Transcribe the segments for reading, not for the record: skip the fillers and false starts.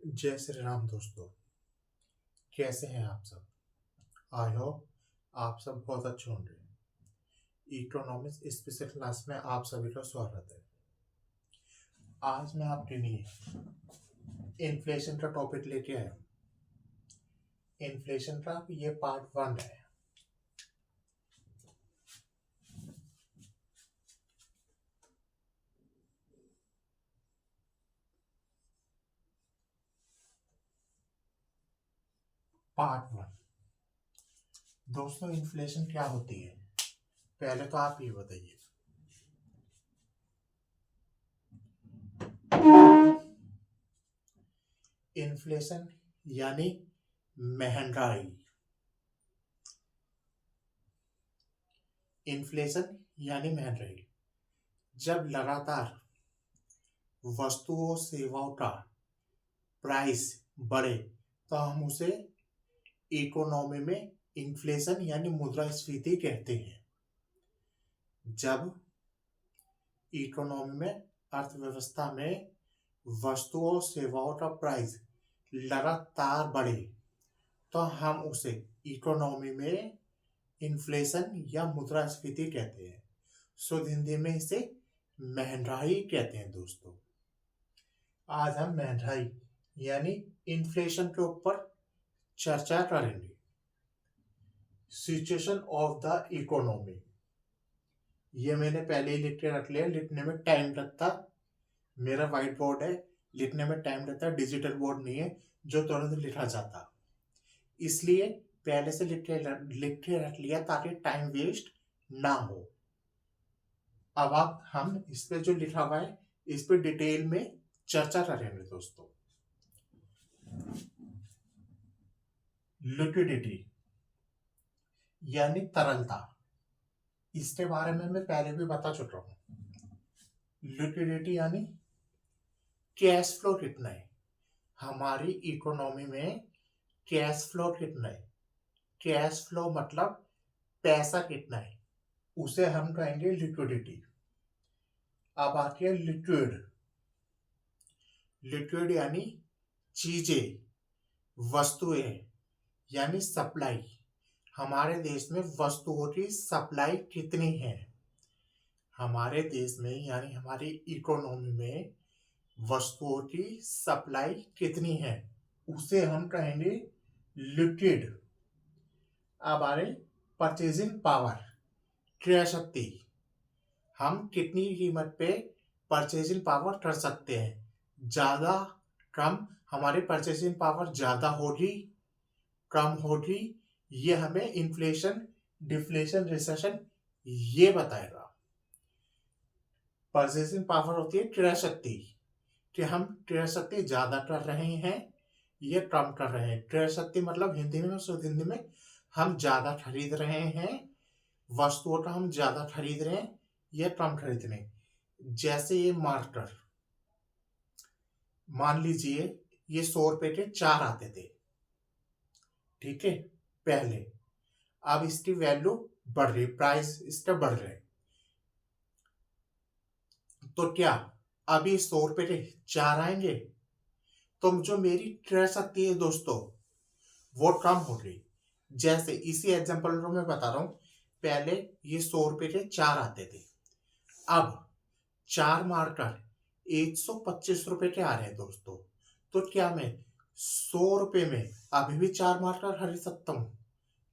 जय श्री राम दोस्तों। कैसे हैं आप सब? आई होप आप सब बहुत अच्छे होंगे। इकोनॉमिक्स स्पेशल क्लास में आप सभी का स्वागत है। आज मैं आपके लिए इन्फ्लेशन का टॉपिक लेके आया हूँ। इन्फ्लेशन का ये पार्ट 1 है। पार्ट 1 दोस्तों, इन्फ्लेशन क्या होती है पहले तो आप ये बताइए। इन्फ्लेशन यानी महंगाई। इन्फ्लेशन यानी महंगाई जब लगातार वस्तुओं सेवाओं का प्राइस बढ़े तो हम उसे इकोनॉमी में इन्फ्लेशन यानी मुद्रास्फीति कहते हैं। जब इकोनॉमी में अर्थव्यवस्था में वस्तुओं सेवाओं का प्राइस लगातार बढ़े तो हम उसे इकोनॉमी में इन्फ्लेशन या मुद्रास्फीति कहते हैं। शुद्ध हिंदी में इसे महंगाई कहते हैं। दोस्तों, आज हम महंगाई यानी इन्फ्लेशन के ऊपर चर्चा करेंगे। सिचुएशन ऑफ द इकोनॉमी, ये मैंने पहले ही लिख के रख लिया। लिखने में टाइम लगता, मेरा व्हाइट बोर्ड है, लिखने में टाइम लगता, डिजिटल बोर्ड नहीं है जो तुरंत लिखा जाता, इसलिए पहले से लिख के रख लिया ताकि टाइम वेस्ट ना हो। अब आप हम इस पे जो लिखा हुआ है इस पे डिटेल में चर्चा करेंगे। दोस्तों, लिक्विडिटी यानी तरलता, इसके बारे में मैं पहले भी बता चुका हूं। लिक्विडिटी यानी कैश फ्लो कितना है हमारी इकोनॉमी में। कैश फ्लो कितना है, कैश फ्लो मतलब पैसा कितना है, उसे हम कहेंगे लिक्विडिटी। अब आती है लिक्विड। लिक्विड यानी चीजें, वस्तुएं यानी सप्लाई। हमारे देश में वस्तुओं की सप्लाई कितनी है, हमारे देश में यानी हमारी इकोनॉमी में वस्तुओं की सप्लाई कितनी है, उसे हम कहेंगे लिक्विड। अब आ रही परचेजिंग पावर, क्रय शक्ति। हम कितनी कीमत पे परचेजिंग पावर कर सकते हैं। ज्यादा कम, हमारी परचेजिंग पावर ज्यादा होगी कम होगी, ये हमें इन्फ्लेशन, डिफ्लेशन, रिसेशन ये बताएगा। परचेजिंग पावर होती है क्रय शक्ति, कि हम क्रय शक्ति ज्यादा कर रहे हैं ये कम कर रहे हैं। क्रय शक्ति मतलब हिंदी में, शुद्ध हिंदी में, हम ज्यादा खरीद रहे हैं, वस्तुओं का हम ज्यादा खरीद रहे हैं या कम खरीद रहे हैं। जैसे ये मार्कर, मान लीजिए ये 100 रुपए के 4 आते थे, ठीक है, पहले। अब इसकी वैल्यू बढ़ रही, प्राइस इसका बढ़ रहे, तो क्या अभी 100 रुपए के 4 आएंगे, तो जो मेरी क्रय शक्ति है दोस्तों वो कम हो रही। जैसे इसी एग्जांपल को मैं बता रहा हूं, पहले ये 100 रुपए के 4 आते थे, अब 4 मारकर 125 रुपए के आ रहे हैं दोस्तों। तो क्या मैं 100 रुपए में अभी भी 4 मारकर खरीद सकता हूं?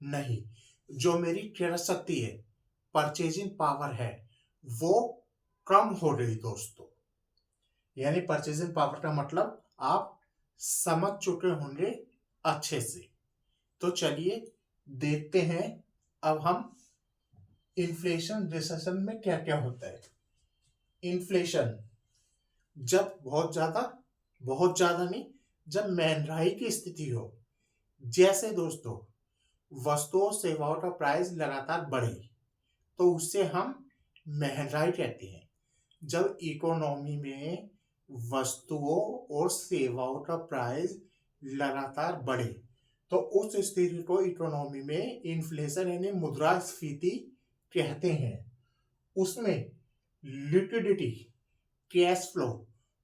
नहीं। जो मेरी क्रय शक्ति है, परचेजिंग पावर है, वो कम हो रही दोस्तों। यानी परचेजिंग पावर का मतलब आप समझ चुके होंगे अच्छे से। तो चलिए देखते हैं अब हम इन्फ्लेशन, रिसेशन में क्या क्या होता है। इन्फ्लेशन जब बहुत ज्यादा नहीं, जब महंगाई की स्थिति हो। जैसे दोस्तों वस्तुओं सेवाओं का प्राइस लगातार बढ़े तो उससे हम महंगाई कहते हैं। जब इकोनॉमी में वस्तुओं और सेवाओं का प्राइस लगातार बढ़े तो उस स्थिति को इकोनॉमी में इन्फ्लेशन यानी मुद्रास्फीति कहते हैं। उसमें लिक्विडिटी, कैश फ्लो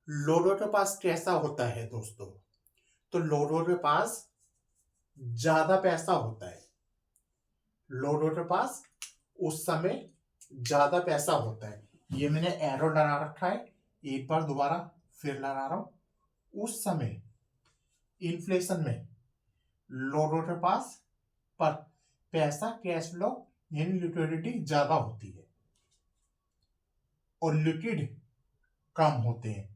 लोगों के पास कैसा होता है दोस्तों, तो लोगों के पास ज्यादा पैसा होता है। लोगों के पास उस समय ज्यादा पैसा होता है। ये मैंने एरो लगा रखा है, एक बार दोबारा फिर लगा रहा हूं। उस समय इन्फ्लेशन में लोगों के पास पर पैसा, कैश फ्लो यानी लिक्विडिटी ज्यादा होती है और लिक्विड कम होते हैं।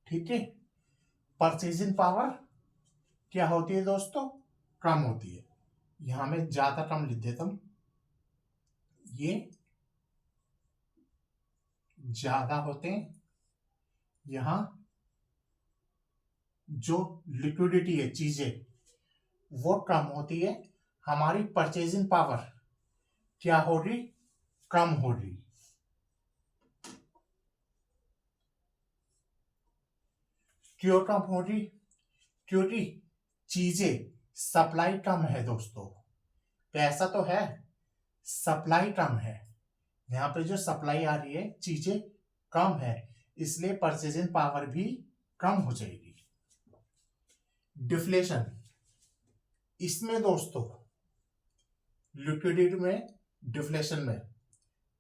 ठीक है, परचेजिंग पावर क्या होती है दोस्तों? कम होती है। यहां में ज्यादा कम लिख देता हूं, ये ज्यादा होते हैं। यहां जो लिक्विडिटी है, चीजें वो कम होती है। हमारी परचेजिंग पावर क्या हो रही? कम हो रही। क्यों कम हो रही? क्योंकि चीजें सप्लाई कम है दोस्तों। पैसा तो है, सप्लाई कम है। यहाँ पे जो सप्लाई आ रही है, चीजें कम है, इसलिए परचेजिंग पावर भी कम हो जाएगी। डिफ्लेशन, इसमें दोस्तों लिक्विडिटी में, डिफ्लेशन में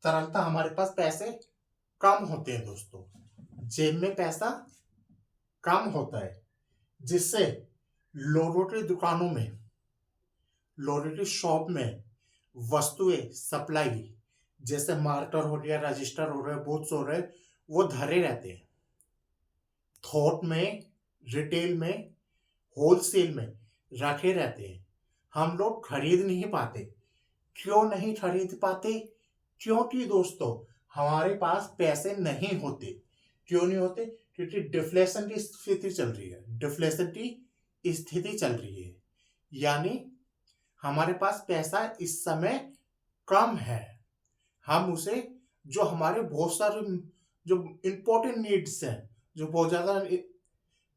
तरलता, हमारे पास पैसे कम होते हैं दोस्तों। जेब में पैसा कम होता है, जिससे लोगों की दुकानों में, लोगों की शॉप में वस्तुएं सप्लाई, जैसे मार्कर हो गया, रजिस्टर हो रहे, बुक्स हो रहे, वो धरे रहते हैं। थोक में, रिटेल में, होलसेल में रखे रहते हैं। हम लोग खरीद नहीं पाते। क्यों नहीं खरीद पाते? क्योंकि दोस्तों हमारे पास पैसे नहीं होते। क्यों नहीं होते? क्योंकि डिफ्लेशन की स्थिति चल रही है। डिफ्लेशन की स्थिति चल रही है, यानी हमारे पास पैसा इस समय कम है। हम उसे, जो हमारे बहुत सारे जो इंपॉर्टेंट नीड्स हैं, जो बहुत ज्यादा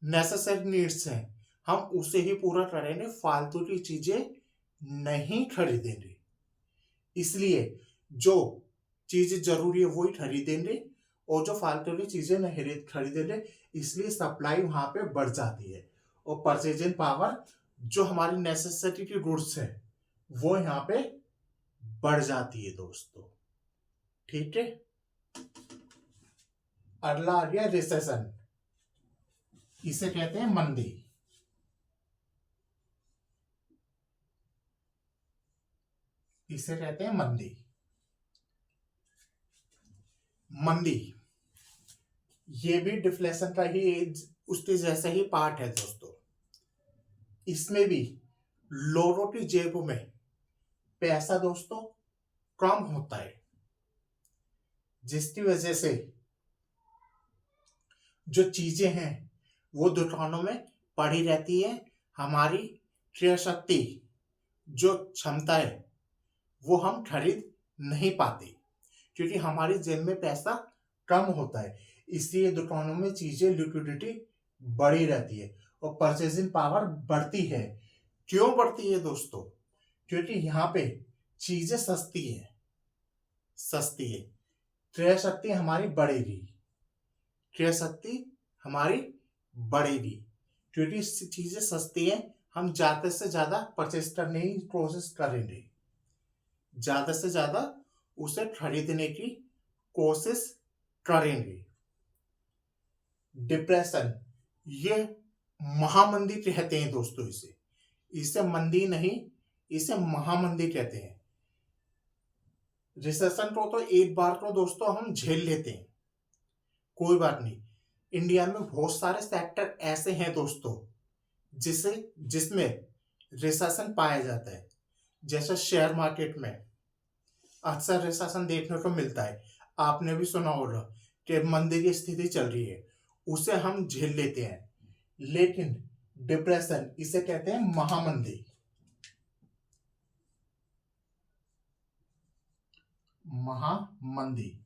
नेसेसरी नीड्स हैं, हम उसे ही पूरा करेंगे, फालतू की चीजें नहीं खरीदेंगे। इसलिए जो चीजें जरूरी है वही खरीदेंगे, और जो फालतू की चीजें नहीं खरीदेंगे, इसलिए सप्लाई वहां पे बढ़ जाती है और परचेजिंग पावर, जो हमारी नेसेसिटी की गुड्स है, वो यहाँ पे बढ़ जाती है दोस्तों। ठीक है, अगला आ गया रिसेशन। इसे कहते हैं मंदी। इसे कहते हैं मंदी। मंदी ये भी डिफ्लेशन का ही, उसके जैसा ही पार्ट है दोस्तों। इसमें भी लोगों की जेबों में पैसा दोस्तों कम होता है, जिसकी वजह से जो चीजें हैं वो दुकानों में पड़ी रहती है। हमारी क्रय शक्ति, जो क्षमता है, वो हम खरीद नहीं पाते, क्योंकि हमारी जेब में पैसा कम होता है। इसलिए दुकानों में चीजें, लिक्विडिटी बढ़ी रहती है और परचेजिंग पावर बढ़ती है। क्यों बढ़ती है दोस्तों? क्योंकि यहाँ पे चीजें सस्ती है, सस्ती है। क्रय शक्ति हमारी बढ़ेगी, क्रय शक्ति हमारी बढ़ेगी, क्योंकि चीजें सस्ती है। हम ज्यादा से ज्यादा परचेज करने की कोशिश करेंगे, ज्यादा से ज्यादा उसे खरीदने की कोशिश करेंगे। डिप्रेशन, ये महामंदी कहते हैं दोस्तों। इसे मंदी नहीं, इसे महामंदी कहते हैं। रिसेशन को तो एक बार को दोस्तों हम झेल लेते हैं, कोई बात नहीं। इंडिया में बहुत सारे सेक्टर ऐसे हैं दोस्तों जिसमें रिसेशन पाया जाता है। जैसे शेयर मार्केट में अक्सर रिसेशन देखने को मिलता है। आपने भी सुना होगा कि मंदी की स्थिति चल रही है, उसे हम झेल लेते हैं। लेकिन डिप्रेशन, इसे कहते हैं महामंदी। महामंदी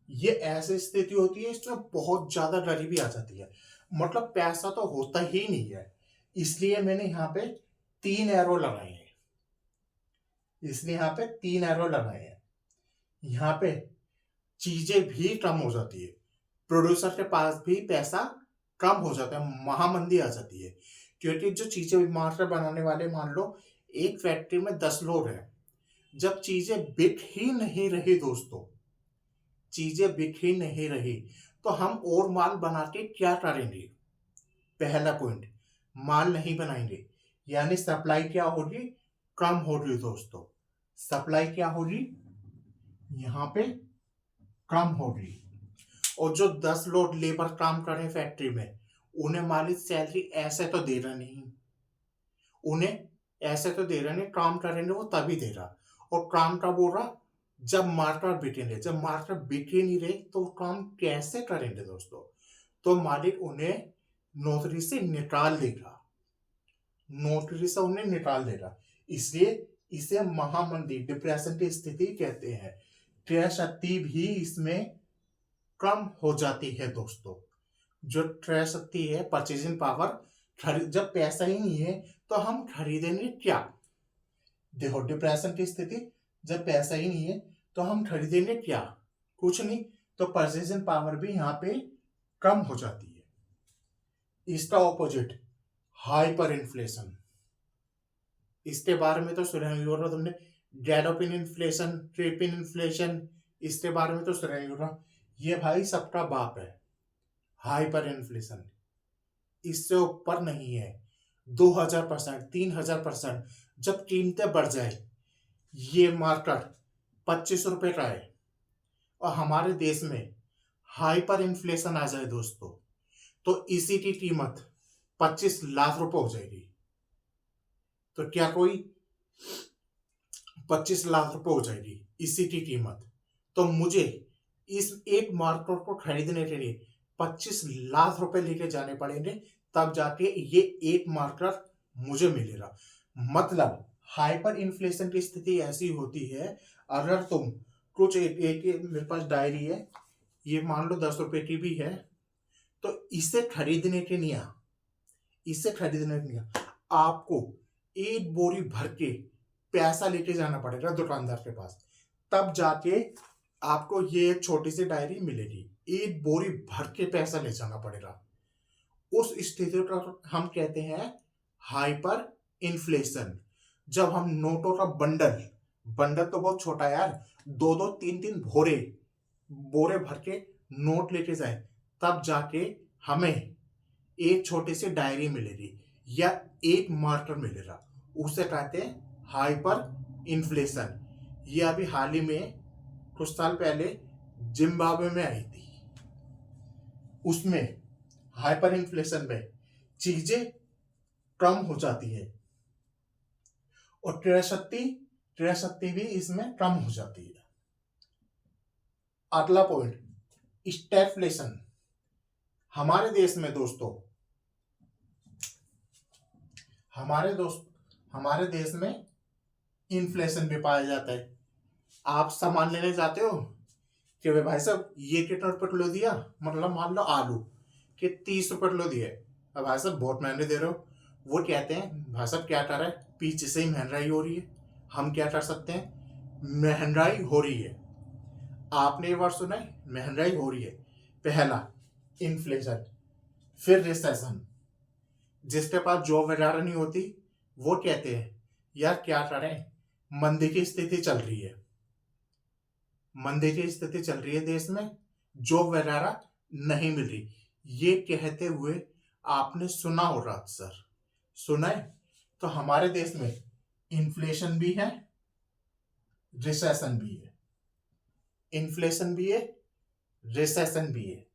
ये ऐसी स्थिति होती है इसमें बहुत ज्यादा गरीबी आ जाती है, मतलब पैसा तो होता ही नहीं है। इसलिए मैंने यहाँ पे 3 एरो लगाए हैं। इसलिए यहाँ पे 3 एरो लगाए हैं। यहाँ पे चीजें भी कम हो जाती है, प्रोड्यूसर के पास भी पैसा कम हो जाता है, महामंदी आ जाती है। क्योंकि जो चीजें मार्केट बनाने वाले, मान लो एक फैक्ट्री में 10 लोग हैं, जब चीजें बिक ही नहीं रही दोस्तों, चीजें बिक ही नहीं रही, तो हम और माल बना के क्या करेंगे? पहला पॉइंट, माल नहीं बनाएंगे, यानी सप्लाई क्या होगी? कम होगी दोस्तों। सप्लाई क्या होगी? यहाँ पे कम होगी। और जो 10 लोग लेबर काम कर रहे हैं फैक्ट्री में, उन्हें मालिक सैलरी ऐसे तो दे रहा नहीं, उन्हें ऐसे तो दे रहा नहीं, काम करेंगे वो तभी दे रहा। और काम का बोल रहा, जब मार्केट बिकेंगे, जब मार्केट बिक ही नहीं रही तो वो काम कैसे करेंगे दोस्तों? तो मालिक उन्हें नौकरी से निकाल देगा, नौकरी से उन्हें निकाल देगा। इसलिए इसे महामंदी, डिप्रेशन की स्थिति कहते हैं। क्रय शक्ति भी इसमें कम हो जाती है दोस्तों। जो क्रय शक्ति है, परचेजिंग पावर, जब पैसा ही नहीं है तो हम खरीदेंगे क्या? देखो, डिप्रेशन की स्थिति, जब पैसा ही नहीं है तो हम खरीदेंगे क्या? कुछ नहीं। तो परचेजिंग पावर भी यहाँ पे कम हो जाती है। इसका ऑपोजिट हाइपर इन्फ्लेशन, इसके बारे में तो सुना ही होगा तुमने। गैलोपिन इन्फ्लेशन, ट्रिपिन इन्फ्लेशन, इसके बारे में तो सुना ही होगा। ये भाई सबका बाप है, हाइपर इन्फ्लेशन। इससे ऊपर नहीं है। 2000%, 3000%, जब कीमतें बढ़ जाए, ये मार्केट 25 रुपए का है और हमारे देश में हाइपर इन्फ्लेशन आ जाए दोस्तों, तो इसी की कीमत 25 लाख रुपए हो जाएगी। तो क्या कोई 25 लाख रुपए हो जाएगी इसी की कीमत? तो मुझे इस एक मार्केट को खरीदने के लिए 25 लाख रुपए लेके जाने पड़ेंगे, तब जाके ये एक मार्केट मुझे मिलेगा। मतलब हाइपर इन्फ्लेशन की स्थिति ऐसी होती है, अगर तुम कुछ एक मेरे पास डायरी है, ये मान लो 10 रुपए की भी है, तो इसे खरीदने के लिए, इसे खरीदने के लिए आपको एक बोरी भर के पैसा लेके जाना पड़ेगा दुकानदार के पास, तब जाके आपको ये छोटी सी डायरी मिलेगी। एक बोरी भर के पैसा ले जाना पड़ेगा। उस स्थिति को हम कहते हैं हाइपर इन्फ्लेशन। जब हम नोटों का बंडल, बंडल तो बहुत छोटा यार, 2-2, 3-3 बोरे भर के नोट लेके जाए, तब जाके हमें एक छोटी सी डायरी मिलेगी या एक मार्कर मिलेगा। उसे कहते हैं हाइपर इन्फ्लेशन। ये अभी हाल ही में कुछ साल पहले जिम्बाब्वे में आई थी। उसमें हाइपर इन्फ्लेशन में चीजें कम हो जाती है और क्रय शक्ति भी इसमें कम हो जाती है। अगला पॉइंट, स्टैगफ्लेशन। हमारे देश में दोस्तों, हमारे देश में इन्फ्लेशन भी पाया जाता है। आप सामान लेने जाते हो कि भाई साहब ये कितना रुपये किलो दिया, मतलब मान लो आलू कि 30 रुपये किलो दिए, अब भाई साहब बहुत महंगे दे रहे हो। वो कहते हैं भाई साहब क्या कर रहा है, पीछे से ही महंगाई हो रही है, हम क्या कर सकते हैं, महंगाई हो रही है। आपने ये वर्ड सुना है, महंगाई हो रही है। पहला इन्फ्लेशन, फिर रिसेशन। जिसके पास जॉब वगैरह नहीं होती वो कहते हैं यार क्या करें, मंदी की स्थिति चल रही है, मंदी की स्थिति चल रही है देश में, जॉब वगैरह नहीं मिल रही। ये कहते हुए आपने सुना होगा, अक्सर सुना है। तो हमारे देश में इन्फ्लेशन भी है, रिसेशन भी है, इन्फ्लेशन भी है, रिसेशन भी है,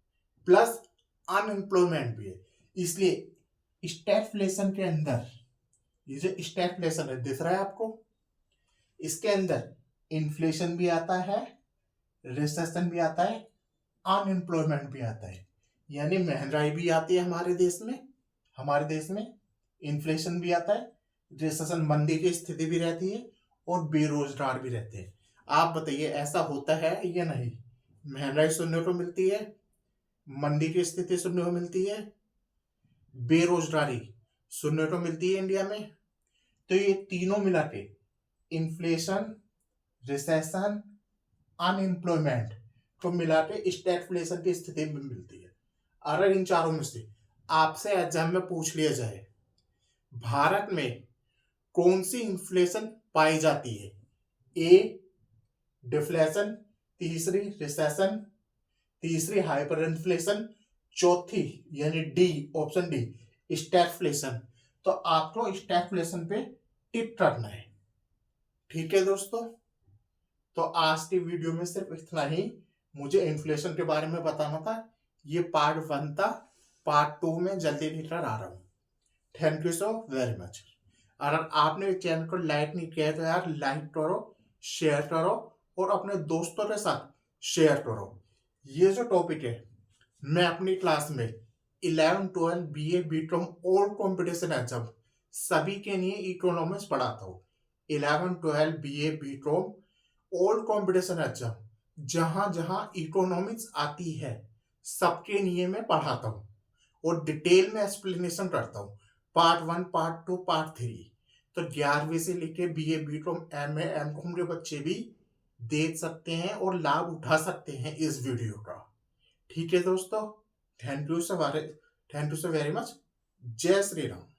प्लस अनएम्प्लॉयमेंट भी है। इसलिए स्टैगफ्लेशन के अंदर, ये जो स्टैगफ्लेशन है दिख रहा है आपको, इसके अंदर इन्फ्लेशन भी आता है, रिसेशन भी आता है, अनएम्प्लॉयमेंट भी आता है, यानी महंगाई भी आती है हमारे देश में इन्फ्लेशन भी आता है, रिसेशन मंदी की स्थिति भी रहती है, और बेरोजगार भी रहते हैं। आप बताइए ऐसा होता है या नहीं? महंगाई सुनने को मिलती है, मंदी की स्थिति सुनने को मिलती है, बेरोजगारी सुनने को मिलती है इंडिया में। तो ये तीनों मिला के, इन्फ्लेशन, रिसेशन, अनएम्प्लॉयमेंट को मिला के स्टैगफ्लेशन की स्थिति में मिलती है। अगर इन चारों में से आपसे एग्जाम में पूछ लिया जाए, भारत में कौन सी इन्फ्लेशन पाई जाती है? ए डिफ्लेशन, तीसरी रिसेशन, तीसरी हाइपर इन्फ्लेशन, चौथी यानी डी, ऑप्शन डी स्टैगफ्लेशन। तो आपको स्टैगफ्लेशन पे टिक करना है। ठीक है दोस्तों, तो आज की वीडियो में सिर्फ इतना ही। मुझे इन्फ्लेशन के बारे में बताना था, ये पार्ट 1 था। पार्ट 2 में जल्दी लेकर आ रहा हूँ। Thank you so very much. अगर आपने चैनल को लाइक नहीं किया है तो यार लाइक करो, शेयर करो और अपने दोस्तों के साथ शेयर करो। ये जो टॉपिक है, मैं अपनी क्लास में 11 12 बीए बीकॉम और कंपटीशन एग्जाम सभी के लिए इकोनॉमिक्स पढ़ाता हूँ। 11 12 BA BCom all competition exam जहां जहां इकोनॉमिक्स आती है सबके लिए मैं पढ़ाता हूँ और डिटेल में एक्सप्लेनेशन करता हूँ। Part 1 part 2 part 3। तो 11वीं से लेके बीए बीकॉम एमए एमकॉम के बच्चे भी देख सकते हैं और लाभ उठा सकते हैं इस वीडियो का। ठीक है दोस्तों, thank you so very much. जय श्री राम।